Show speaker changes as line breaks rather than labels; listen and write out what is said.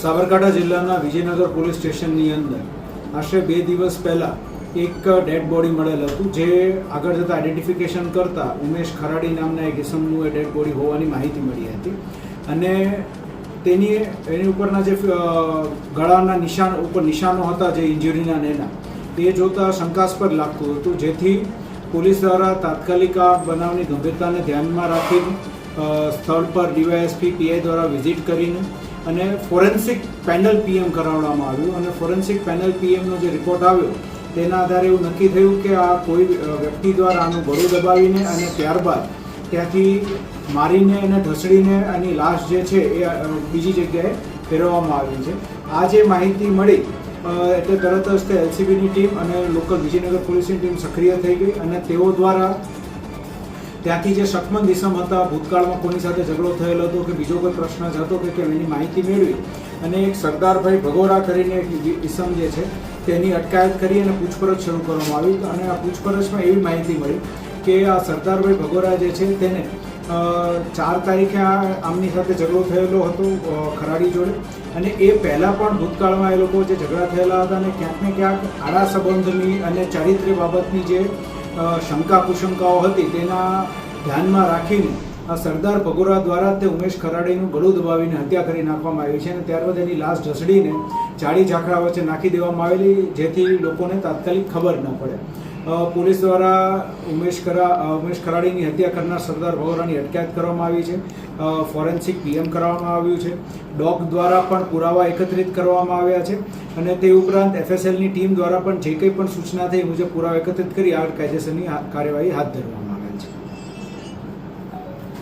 સાબરકાંઠા જિલ્લાના વિજયનગર પોલીસ સ્ટેશનની અંદર આશરે 2 દિવસ પહેલાં એક ડેડ બોડી મળેલ હતું, જે આગળ જતાં આઈડેન્ટિફિકેશન કરતાં ઉમેશ ખરાડી નામના એક ઇસમનું એ ડેડ બોડી હોવાની માહિતી મળી હતી. અને એની ઉપરના જે ગળાના નિશાનો હતા, જે ઇન્જરીના એના, એ જોતાં શંકાસ્પદ લાગતું હતું, જેથી પોલીસ દ્વારા તાત્કાલિક આ બનાવની ગંભીરતાને ધ્યાનમાં રાખીને સ્થળ પર ડીવાયએસપી પીઆઈ દ્વારા વિઝિટ કરીને અને ફોરેન્સિક પેનલ પીએમ કરાવવામાં આવ્યું. અને ફોરેન્સિક પેનલ પીએમનો જે રિપોર્ટ આવ્યો તેના આધારે એવું નક્કી થયું કે આ કોઈ વ્યક્તિ દ્વારા આનું ગળું દબાવીને અને ત્યારબાદ ત્યાંથી મારીને અને ઢસડીને આની લાશ જે છે એ બીજી જગ્યાએ ફેરવવામાં આવી છે. આ જે માહિતી મળી એટલે તરત જ તે એલસીબીની ટીમ અને લોકલ વિજયનગર પોલીસની ટીમ સક્રિય થઈ ગઈ અને તેઓ દ્વારા ત્યાંથી જે શકમંદ ઇસમ હતા, ભૂતકાળમાં કોની સાથે ઝઘડો થયેલો હતો કે બીજો કોઈ પ્રશ્ન જ હતો કે કેમ, એની માહિતી મેળવી અને એક સરદારભાઈ ભગોરા કરીને એક ઇસમ જે છે તેની અટકાયત કરી અને પૂછપરછ શરૂ કરવામાં આવી. અને આ પૂછપરછમાં એવી માહિતી મળી કે આ સરદારભાઈ ભગોરા જે છે તેને 4 તારીખે આમની સાથે ઝઘડો થયેલો હતો ખરાડી જોડે, અને એ પહેલાં પણ ભૂતકાળમાં એ લોકો જે ઝઘડા થયેલા હતા અને ક્યાંક ને ક્યાંક આડા સંબંધની અને ચારિત્ર્ય બાબતની જે શંકા કુશંકાઓ હતી તેના ધ્યાનમાં રાખીને આ સરદાર ભગોરા દ્વારા તે ઉમેશ ખરાડીનું ગળું દબાવીને હત્યા કરી નાખવામાં આવી છે. અને ત્યારબાદ એની લાશ ઢસડીને જાડી ઝાકડા વચ્ચે નાખી દેવામાં આવેલી, જેથી લોકોને તાત્કાલિક ખબર ન પડે. પોલીસ દ્વારા ઉમેશ ખરાડીની હત્યા કરનાર સરદાર ભગોરાની અટકાયત કરવામાં આવી છે. ફોરેન્સિક પીએમ કરવામાં આવ્યું છે. ડોગ દ્વારા પણ પુરાવા એકત્રિત કરવામાં આવ્યા છે. અને તે ઉપરાંત એફએસએલની ટીમ દ્વારા પણ જે કંઈ પણ સૂચના થઈ મુજબ પુરાવા એકત્રિત કરી આ કાયદેસરની કાર્યવાહી હાથ ધરવામાં આવી.